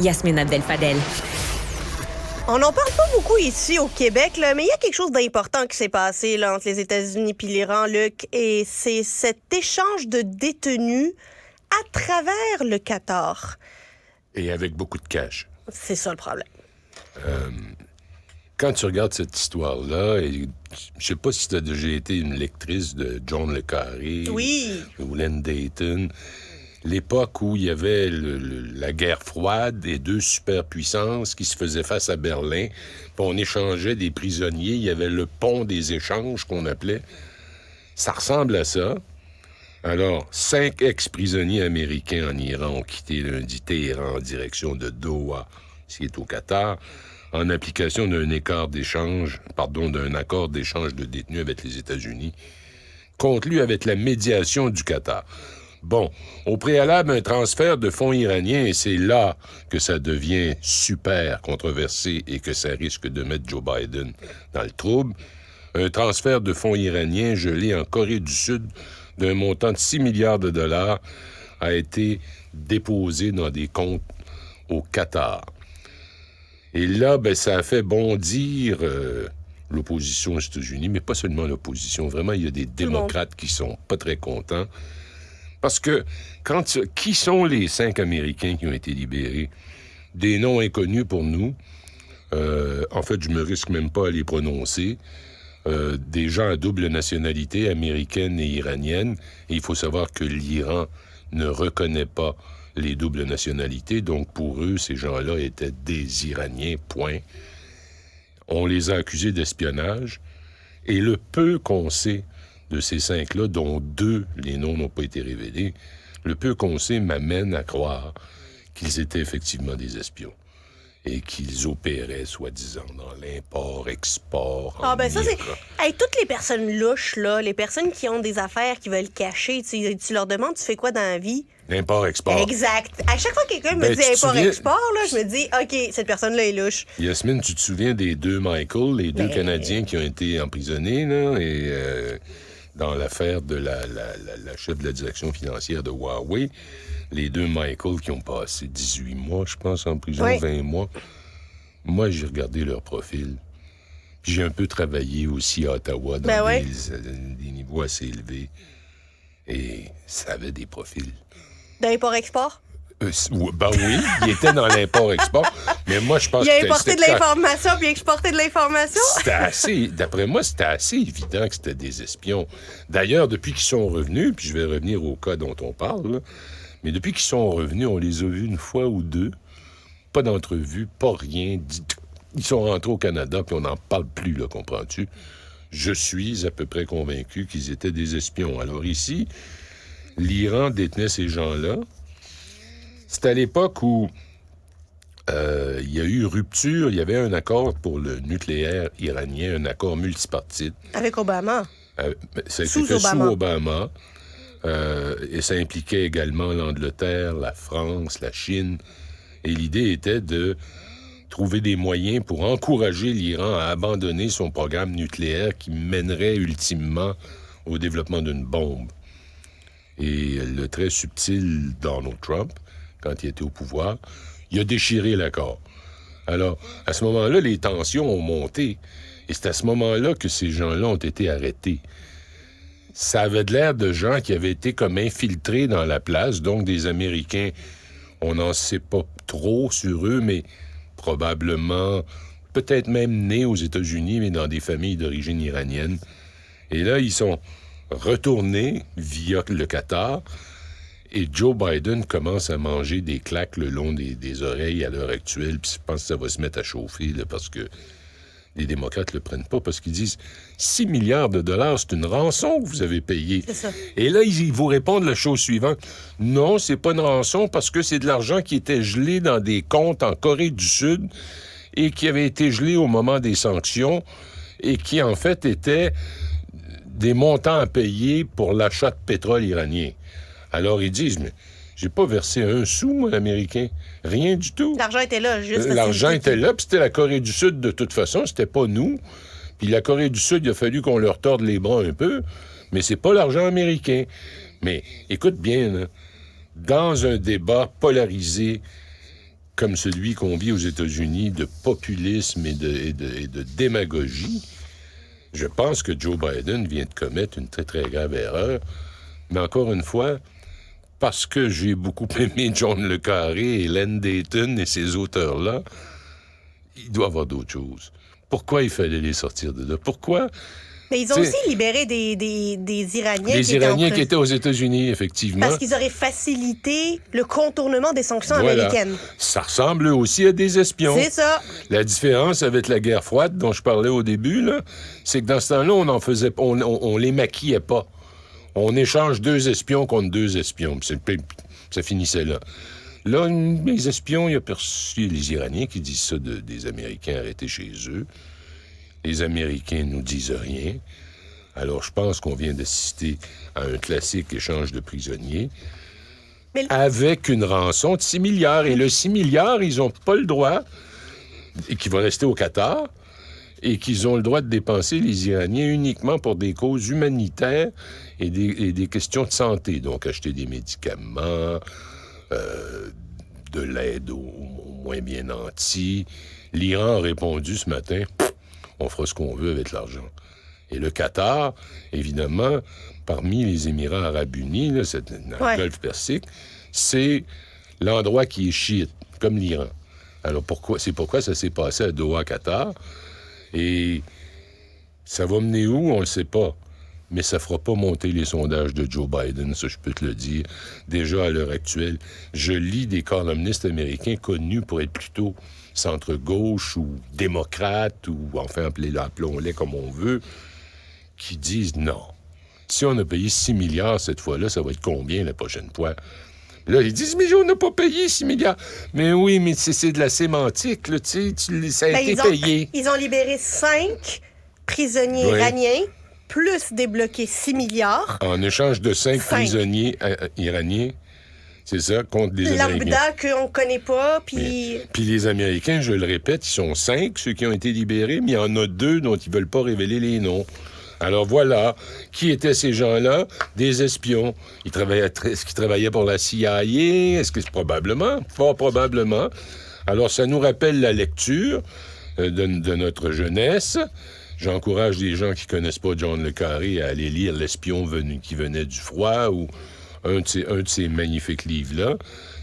Yasmine Abdel-Fadel. On n'en parle pas beaucoup ici au Québec, là, mais il y a quelque chose d'important qui s'est passé là, entre les États-Unis et l'Iran, Luc, et c'est cet échange de détenus à travers le Qatar. Et avec beaucoup de cash. C'est ça le problème. Quand tu regardes cette histoire-là, et je sais pas si tu as déjà été une lectrice de John le Carré Oui. ou Len Dayton, l'époque où il y avait la guerre froide et deux superpuissances qui se faisaient face à Berlin, puis on échangeait des prisonniers, il y avait le pont des échanges qu'on appelait. Ça ressemble à ça. Alors, 5 ex-prisonniers américains en Iran ont quitté lundi Téhéran en direction de Doha, ce qui est au Qatar, en application d'un accord d'échange de détenus avec les États-Unis, conclu avec la médiation du Qatar. Bon, au préalable, un transfert de fonds iraniens, et c'est là que ça devient super controversé et que ça risque de mettre Joe Biden dans le trouble. Un transfert de fonds iraniens gelé en Corée du Sud d'un montant de 6 milliards de dollars a été déposé dans des comptes au Qatar. Et là, ça a fait bondir l'opposition aux États-Unis, mais pas seulement l'opposition. Vraiment, il y a des démocrates qui sont pas très contents. Parce que, qui sont les 5 Américains qui ont été libérés? Des noms inconnus pour nous. En fait, je me risque même pas à les prononcer. Des gens à double nationalité, américaine et iranienne. Et il faut savoir que l'Iran ne reconnaît pas les doubles nationalités. Donc, pour eux, ces gens-là étaient des Iraniens, point. On les a accusés d'espionnage. Et le peu qu'on sait de ces 5-là, dont 2, les noms n'ont pas été révélés, le peu qu'on sait m'amène à croire qu'ils étaient effectivement des espions et qu'ils opéraient, soi-disant, dans l'import-export en Ça, Iran. c'est... Hey, toutes les personnes louches, là, les personnes qui ont des affaires, qui veulent cacher, tu leur demandes, tu fais quoi dans la vie? L'import-export. Exact. À chaque fois que quelqu'un me Ben, dit tu te import-export, là, je me dis, OK, cette personne-là est louche. Yasmine, tu te souviens des 2 Michael, les 2 Canadiens qui ont été emprisonnés, là, et dans l'affaire de la chef de la direction financière de Huawei, les 2 Michael qui ont passé 18 mois, je pense, en prison, 20 mois. Moi, j'ai regardé leur profil. Puis j'ai un peu travaillé aussi à Ottawa dans des niveaux assez élevés. Et ça avait des profils. D'import-export? Oui, il était dans l'import-export. Mais moi, je pense que il a importé de l'information puis exporté de l'information? D'après moi, c'était assez évident que c'était des espions. D'ailleurs, depuis qu'ils sont revenus, puis je vais revenir au cas dont on parle, là, mais depuis qu'ils sont revenus, on les a vus une fois ou 2. Pas d'entrevue, pas rien. Ils sont rentrés au Canada, puis on n'en parle plus, là, comprends-tu? Je suis à peu près convaincu qu'ils étaient des espions. Alors ici, l'Iran détenait ces gens-là. C'est à l'époque où il y a eu rupture, il y avait un accord pour le nucléaire iranien, un accord multipartite. Avec Obama. Ça a été fait sous Obama. Et ça impliquait également l'Angleterre, la France, la Chine. Et l'idée était de trouver des moyens pour encourager l'Iran à abandonner son programme nucléaire qui mènerait ultimement au développement d'une bombe. Et le très subtil Donald Trump, quand il était au pouvoir, il a déchiré l'accord. Alors, à ce moment-là, les tensions ont monté. Et c'est à ce moment-là que ces gens-là ont été arrêtés. Ça avait de l'air de gens qui avaient été comme infiltrés dans la place, donc des Américains. On n'en sait pas trop sur eux, mais probablement, peut-être même nés aux États-Unis, mais dans des familles d'origine iranienne. Et là, ils sont retournés via le Qatar, et Joe Biden commence à manger des claques le long des oreilles à l'heure actuelle, puis je pense que ça va se mettre à chauffer, là, parce que les démocrates le prennent pas, parce qu'ils disent 6 milliards de dollars, c'est une rançon que vous avez payée. C'est ça. Et là, ils vous répondent la chose suivante. Non, c'est pas une rançon parce que c'est de l'argent qui était gelé dans des comptes en Corée du Sud et qui avait été gelé au moment des sanctions et qui, en fait, était des montants à payer pour l'achat de pétrole iranien. Alors, ils disent, mais j'ai pas versé un sou, moi, l'Américain. Rien du tout. L'argent était là, juste. L'argent était là, puis c'était la Corée du Sud de toute façon, c'était pas nous. Puis la Corée du Sud, il a fallu qu'on leur torde les bras un peu, mais c'est pas l'argent américain. Mais écoute bien, là, dans un débat polarisé comme celui qu'on vit aux États-Unis, de populisme et de démagogie, je pense que Joe Biden vient de commettre une très, très grave erreur. Mais encore une fois, parce que j'ai beaucoup aimé John le Carré et Len Dayton et ces auteurs-là, il doit y avoir d'autres choses. Pourquoi il fallait les sortir de là? Pourquoi? Mais ils ont aussi libéré des Iraniens. Des Iraniens qui étaient aux États-Unis, effectivement. Parce qu'ils auraient facilité le contournement des sanctions américaines. Ça ressemble aussi à des espions. C'est ça. La différence avec la guerre froide dont je parlais au début, là, c'est que dans ce temps-là, on les maquillait pas. On échange 2 espions contre 2 espions. Ça finissait là. Là, les espions, il y a les Iraniens qui disent ça des Américains arrêtés chez eux. Les Américains nous disent rien. Alors, je pense qu'on vient d'assister à un classique échange de prisonniers avec une rançon de 6 milliards. Et le 6 milliards, ils n'ont pas le droit, et qui va rester au Qatar, et qu'ils ont le droit de dépenser les Iraniens uniquement pour des causes humanitaires et des questions de santé. Donc, acheter des médicaments, de l'aide aux moins bien nantis. L'Iran a répondu ce matin, on fera ce qu'on veut avec l'argent. Et le Qatar, évidemment, parmi les Émirats arabes unis, là, dans le Golfe Persique, c'est l'endroit qui est chiite, comme l'Iran. Alors, c'est pourquoi ça s'est passé à Doha, Qatar. Et ça va mener où, on ne le sait pas. Mais ça ne fera pas monter les sondages de Joe Biden, ça je peux te le dire. Déjà à l'heure actuelle, je lis des columnistes américains connus pour être plutôt centre-gauche ou démocrates, ou enfin appelons-les comme on veut, qui disent non. Si on a payé 6 milliards cette fois-là, ça va être combien la prochaine fois? Là, ils disent, mais on n'a pas payé 6 milliards. Mais oui, mais c'est de la sémantique, là, tu sais, ça a été payé. Ils ont libéré 5 prisonniers iraniens, plus débloqué 6 milliards. En échange de 5 prisonniers iraniens, c'est ça, contre des Américains. Lambda qu'on connaît pas, puis... Puis les Américains, je le répète, ils sont 5, ceux qui ont été libérés, mais il y en a 2 dont ils veulent pas révéler les noms. Alors voilà, qui étaient ces gens-là? Des espions. Est-ce qu'ils travaillaient pour la CIA? Est-ce que c'est probablement? Fort probablement. Alors ça nous rappelle la lecture de notre jeunesse. J'encourage les gens qui connaissent pas John le Carré à aller lire L'espion qui venait du froid ou un de ces magnifiques livres-là.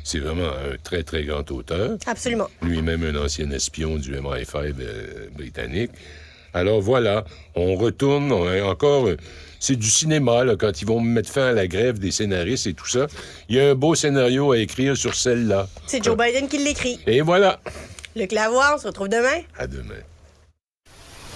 C'est vraiment un très, très grand auteur. Absolument. Lui-même un ancien espion du MI5 britannique. Alors voilà, on retourne, c'est du cinéma, là, quand ils vont mettre fin à la grève des scénaristes et tout ça. Il y a un beau scénario à écrire sur celle-là. C'est Joe Biden qui l'écrit. Et voilà. Luc Lavoie, on se retrouve demain. À demain.